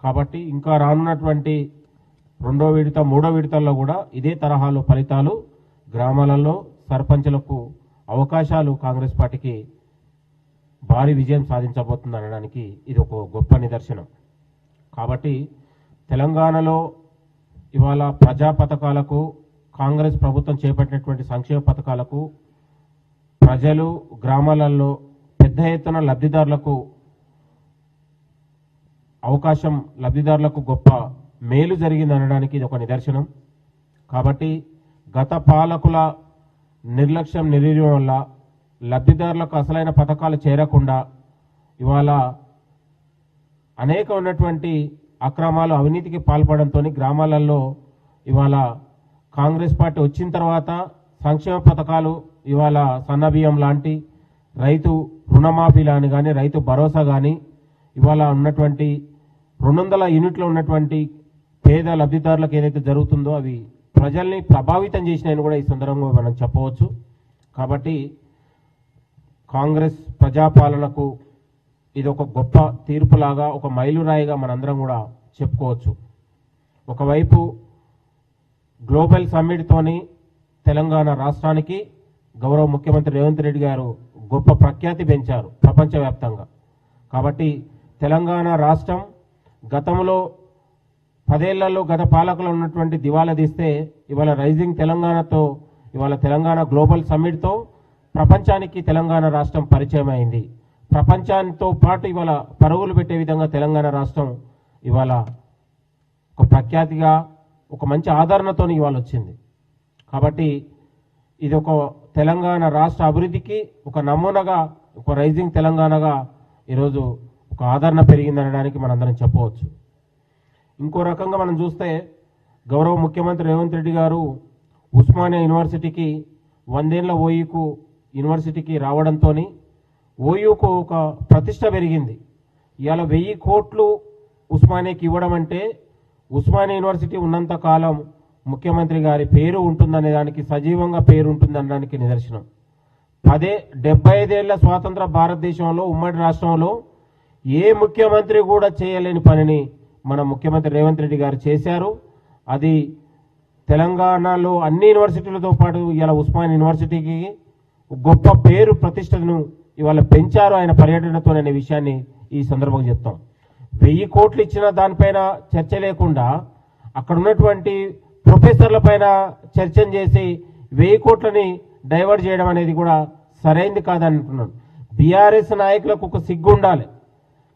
కాబట్టి ఇంకా రానున్నటువంటి రెండో విడత మూడో విడతల్లో కూడా ఇదే తరహాలో ఫలితాలు గ్రామాలలో సర్పంచులకు అవకాశాలు కాంగ్రెస్ పార్టీకి భారీ విజయం సాధించబోతుంది అనడానికి ఇది ఒక గొప్ప నిదర్శనం. కాబట్టి తెలంగాణలో ఇవాళ ప్రజా పథకాలకు కాంగ్రెస్ ప్రభుత్వం చేపట్టినటువంటి సంక్షేమ పథకాలకు ప్రజలు గ్రామాలలో పెద్ద ఎత్తున లబ్ధిదారులకు గొప్ప మేలు జరిగింది అనడానికి ఇది ఒక నిదర్శనం. కాబట్టి గత పాలకుల నిర్లక్ష్యం నిర్వీర్యం వల్ల లబ్ధిదారులకు అసలైన పథకాలు చేరకుండా ఇవాళ అనేక ఉన్నటువంటి అక్రమాలు అవినీతికి పాల్పడంతో గ్రామాలలో ఇవాళ కాంగ్రెస్ పార్టీ వచ్చిన తర్వాత సంక్షేమ పథకాలు ఇవాళ సన్నబియ్యం లాంటి రైతు రుణమాఫీలని కానీ రైతు భరోసా కానీ ఇవాళ ఉన్నటువంటి 200 యూనిట్లు ఉన్నటువంటి పేద లబ్ధిదారులకు ఏదైతే జరుగుతుందో అవి ప్రజల్ని ప్రభావితం చేసినాయని కూడా ఈ సందర్భంగా మనం చెప్పవచ్చు. కాబట్టి కాంగ్రెస్ ప్రజాపాలనకు ఇది ఒక గొప్ప తీర్పులాగా ఒక మైలురాయిగా మనందరం కూడా చెప్పుకోవచ్చు. ఒకవైపు గ్లోబల్ సమ్మిట్తోని తెలంగాణ రాష్ట్రానికి గౌరవ ముఖ్యమంత్రి రేవంత్ రెడ్డి గారు గొప్ప ప్రఖ్యాతి పెంచారు ప్రపంచవ్యాప్తంగా. కాబట్టి తెలంగాణ రాష్ట్రం గతంలో 10 ఏళ్లలో గత పాలకులు ఉన్నటువంటి దివాలా తీస్తే ఇవాళ రైజింగ్ తెలంగాణతో ఇవాళ తెలంగాణ గ్లోబల్ సమ్మిట్తో ప్రపంచానికి తెలంగాణ రాష్ట్రం పరిచయం అయింది. ప్రపంచాంతో పాటు ఇవాళ పరుగులు పెట్టే విధంగా తెలంగాణ రాష్ట్రం ఇవాళ ఒక ప్రఖ్యాతిగా ఒక మంచి ఆదరణతో ఇవాళ వచ్చింది. కాబట్టి ఇది ఒక తెలంగాణ రాష్ట్ర అభివృద్ధికి ఒక నమూనాగా ఒక రైజింగ్ తెలంగాణగా ఈరోజు ఒక ఆదరణ పెరిగిందనడానికి మనందరం చెప్పవచ్చు. ఇంకో రకంగా మనం చూస్తే గౌరవ ముఖ్యమంత్రి రేవంత్ రెడ్డి గారు ఉస్మానియా యూనివర్సిటీకి 100 ఏళ్ల ఓయూకు యూనివర్సిటీకి రావడంతో ఓయూకు ఒక ప్రతిష్ట పెరిగింది. ఇవాళ 1000 కోట్లు ఉస్మానియాకి ఇవ్వడం అంటే ఉస్మానియా యూనివర్సిటీ ఉన్నంత కాలం ముఖ్యమంత్రి గారి పేరు ఉంటుందనే దానికి సజీవంగా పేరు ఉంటుందనడానికి నిదర్శనం. 75 ఏళ్ల స్వాతంత్ర భారతదేశంలో ఉమ్మడి రాష్ట్రంలో ఏ ముఖ్యమంత్రి కూడా చేయలేని పనిని మన ముఖ్యమంత్రి రేవంత్ రెడ్డి గారు చేశారు. అది తెలంగాణలో అన్ని యూనివర్సిటీలతో పాటు ఇవాళ ఉస్మానియా యూనివర్సిటీకి గొప్ప పేరు ప్రతిష్టను ఇవాళ పెంచారు ఆయన పర్యటనతో అనే విషయాన్ని ఈ సందర్భంగా చెప్తాం. 1000 కోట్లు ఇచ్చిన దానిపైన చర్చ లేకుండా అక్కడ ఉన్నటువంటి ప్రొఫెసర్ల పైన చర్చను చేసి 1000 కోట్లని డైవర్ట్ చేయడం అనేది కూడా సరైంది కాదని అంటున్నాను. బీఆర్ఎస్ నాయకులకు ఒక సిగ్గు ఉండాలి.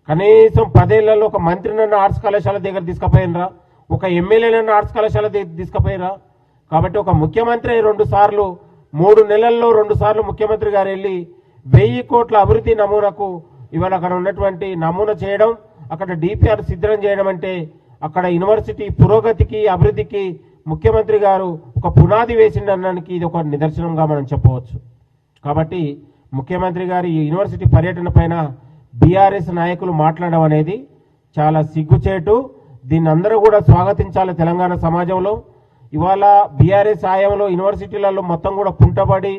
కనీసం 10 ఏళ్లలో ఒక మంత్రినన్న ఆర్ట్స్ కళాశాల దగ్గర తీసుకుపోయినరా, ఒక ఎమ్మెల్యేనన్న ఆర్ట్స్ కళాశాల తీసుకుపోయినరా. కాబట్టి ఒక ముఖ్యమంత్రి 2 సార్లు 3 నెలల్లో 2 సార్లు ముఖ్యమంత్రి గారు వెళ్ళి 1000 కోట్ల అభివృద్ధి నమూనాకు ఇవాళ అక్కడ ఉన్నటువంటి నమూనా చేయడం, అక్కడ డిపిఆర్ సిద్ధం చేయడం అంటే అక్కడ యూనివర్సిటీ పురోగతికి అభివృద్ధికి ముఖ్యమంత్రి గారు ఒక పునాది వేసిండడానికి ఇది ఒక నిదర్శనంగా మనం చెప్పవచ్చు. కాబట్టి ముఖ్యమంత్రి గారి ఈ యూనివర్సిటీ పర్యటన పైన బీఆర్ఎస్ నాయకులు మాట్లాడడం అనేది చాలా సిగ్గుచేటు. దీన్ని అందరూ కూడా స్వాగతించాలి. తెలంగాణ సమాజంలో ఇవాళ బీఆర్ఎస్ హయాంలో యూనివర్సిటీలలో మొత్తం కూడా కుంటబడి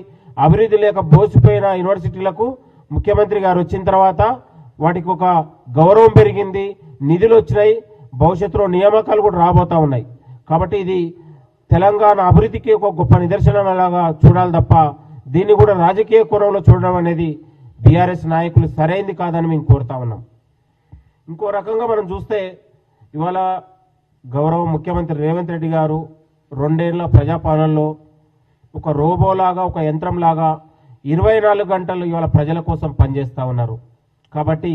అభివృద్ధి లేక బోసిపోయిన యూనివర్సిటీలకు ముఖ్యమంత్రి గారు వచ్చిన తర్వాత వాటికి ఒక గౌరవం పెరిగింది, నిధులు వచ్చినాయి, భవిష్యత్తులో నియామకాలు కూడా రాబోతా ఉన్నాయి. కాబట్టి ఇది తెలంగాణ అభివృద్ధికి ఒక గొప్ప నిదర్శనంలాగా చూడాలి తప్ప దీన్ని కూడా రాజకీయ కోణంలో చూడడం అనేది బీఆర్ఎస్ నాయకులు సరైంది కాదని మేము కోరుతా ఉన్నాం. ఇంకో రకంగా మనం చూస్తే ఇవాళ గౌరవ ముఖ్యమంత్రి రేవంత్ రెడ్డి గారు 2 ఏళ్ల ప్రజాపాలనలో ఒక రోబోలాగా ఒక యంత్రంలాగా 24 గంటలు ఇవాళ ప్రజల కోసం పనిచేస్తూ ఉన్నారు. కాబట్టి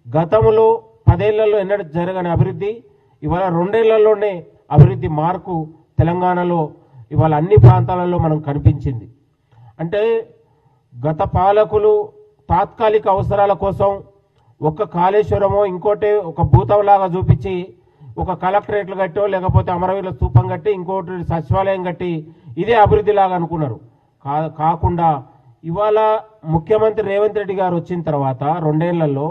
గతంలో 10 ఏళ్లలో ఎన్నడూ జరగని అభివృద్ధి ఇవాళ 2 ఏళ్లలోనే అభివృద్ధి మార్కు తెలంగాణలో ఇవాళ అన్ని ప్రాంతాలలో మనం కనిపించింది. అంటే గత పాలకులు తాత్కాలిక అవసరాల కోసం ఒక కాళేశ్వరమో ఇంకోటి ఒక భూతంలాగా చూపించి ఒక కలెక్టరేట్లు కట్టో లేకపోతే అమరవీరుల స్తూపం కట్టి ఇంకోటి సచివాలయం కట్టి ఇదే అభివృద్ధి లాగా అనుకున్నారు. కాకుండా ఇవాళ ముఖ్యమంత్రి రేవంత్ రెడ్డి గారు వచ్చిన తర్వాత 2 ఏళ్లలో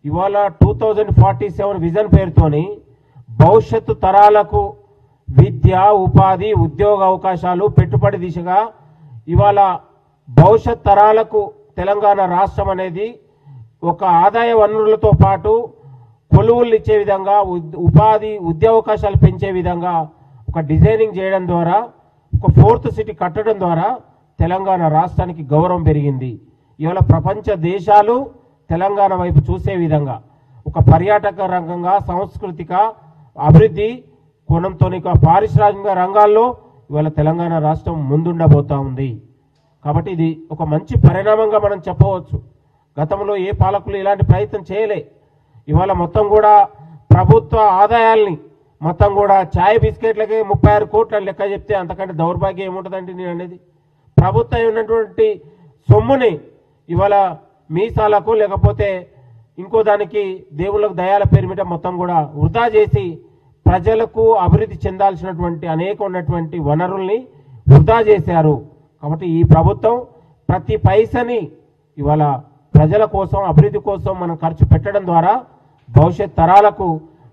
ఇవాళ 2047 విజన్ పేరుతోని భవిష్యత్తు తరాలకు విద్య, ఉపాధి, ఉద్యోగ అవకాశాలు, పెట్టుబడి దిశగా ఇవాళ భవిష్యత్ తరాలకు తెలంగాణ రాష్ట్రం అనేది ఒక ఆదాయ వనరులతో పాటు కొలువులు ఇచ్చే విధంగా ఉపాధి ఉద్యోగావకాశాలు పెంచే విధంగా ఒక డిజైనింగ్ చేయడం ద్వారా ఒక 4th సిటీ కట్టడం ద్వారా తెలంగాణ రాష్ట్రానికి గౌరవం పెరిగింది. ఇవాళ ప్రపంచ దేశాలు తెలంగాణ వైపు చూసే విధంగా ఒక పర్యాటక రంగంగా సాంస్కృతిక అభివృద్ధి కోణంతో పారిశ్రామిక రంగాల్లో ఇవాళ తెలంగాణ రాష్ట్రం ముందుండబోతా ఉంది. కాబట్టి ఇది ఒక మంచి పరిణామంగా మనం చెప్పవచ్చు. గతంలో ఏ పాలకులు ఇలాంటి ప్రయత్నం చేయలే. ఇవాళ మొత్తం కూడా ప్రభుత్వ ఆదాయాల్ని మొత్తం కూడా ఛాయ్ బిస్కెట్లకే 36 కోట్ల లెక్క చెప్తే అంతకంటే దౌర్భాగ్యం ఏముంటుందండి నేను అనేది. ప్రభుత్వం ఉన్నటువంటి సొమ్ముని ఇవాళ మీసాలకు లేకపోతే ఇంకో దానికి దేవుళ్ళకు దయాల పేరు మీద మొత్తం కూడా వృధా చేసి ప్రజలకు అభివృద్ధి చెందాల్సినటువంటి అనేక ఉన్నటువంటి వనరుల్ని వృధా చేశారు. కాబట్టి ఈ ప్రభుత్వం ప్రతి పైసని ఇవాళ ప్రజల కోసం అభివృద్ధి కోసం మనం ఖర్చు పెట్టడం ద్వారా భవిష్యత్ తరాలకు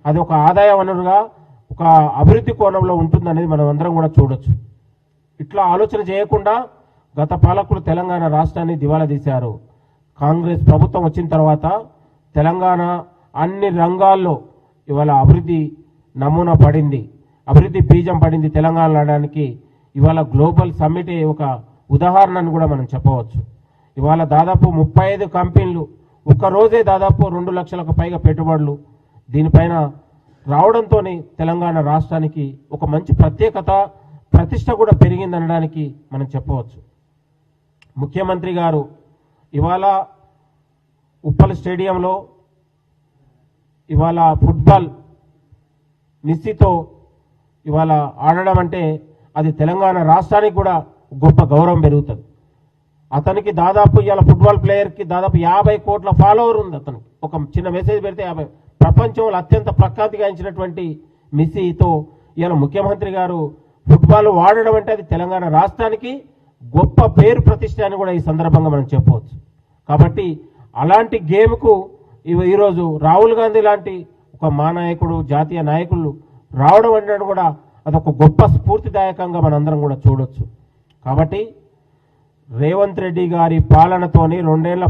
అది ఒక ఆదాయ వనరుగా ఒక అభివృద్ధి కోణంలో ఉంటుందనేది మనం అందరం కూడా చూడొచ్చు. ఇట్లా ఆలోచన చేయకుండా గత పాలకులు తెలంగాణ రాష్ట్రాన్ని దివాలా తీశారు. కాంగ్రెస్ ప్రభుత్వం వచ్చిన తర్వాత తెలంగాణ అన్ని రంగాల్లో ఇవాళ అభివృద్ధి నమూనా పడింది, అభివృద్ధి బీజం పడింది. తెలంగాణ అనడానికి ఇవాళ గ్లోబల్ సమ్మిట్ ఒక ఉదాహరణను కూడా మనం చెప్పవచ్చు. ఇవాళ దాదాపు 35 కంపెనీలు ఒక్కరోజే దాదాపు 2 లక్షలకు పైగా పెట్టుబడులు దీనిపైన రావడంతో తెలంగాణ రాష్ట్రానికి ఒక మంచి ప్రత్యేకత ప్రతిష్ట కూడా పెరిగిందనడానికి మనం చెప్పవచ్చు. ముఖ్యమంత్రి గారు ఇవాళ ఉప్పల్ స్టేడియంలో ఇవాళ ఫుట్బాల్ నిస్సితో ఇవాళ ఆడడం అంటే అది తెలంగాణ రాష్ట్రానికి కూడా గొప్ప గౌరవం పెరుగుతుంది. అతనికి దాదాపు ఇవాళ ఫుట్బాల్ ప్లేయర్కి దాదాపు 50 కోట్ల ఫాలోవర్ ఉంది. అతనికి ఒక చిన్న మెసేజ్ పెడితే 50. ప్రపంచంలో అత్యంత ప్రఖ్యాతిగాంచినటువంటి మెస్సీతో ఇవాళ ముఖ్యమంత్రి గారు ఫుట్బాల్ వాడడం అంటే అది తెలంగాణ రాష్ట్రానికి గొప్ప పేరు ప్రతిష్ట అని కూడా ఈ సందర్భంగా మనం చెప్పవచ్చు. కాబట్టి అలాంటి గేమ్కు ఈరోజు రాహుల్ గాంధీ లాంటి ఒక నాయకుడు జాతీయ నాయకులు రావడం అంటే కూడా అదొక గొప్ప స్ఫూర్తిదాయకంగా మనందరం కూడా చూడొచ్చు. కాబట్టి రేవంత్ రెడ్డి గారి పాలనతోని 2 ఏళ్ల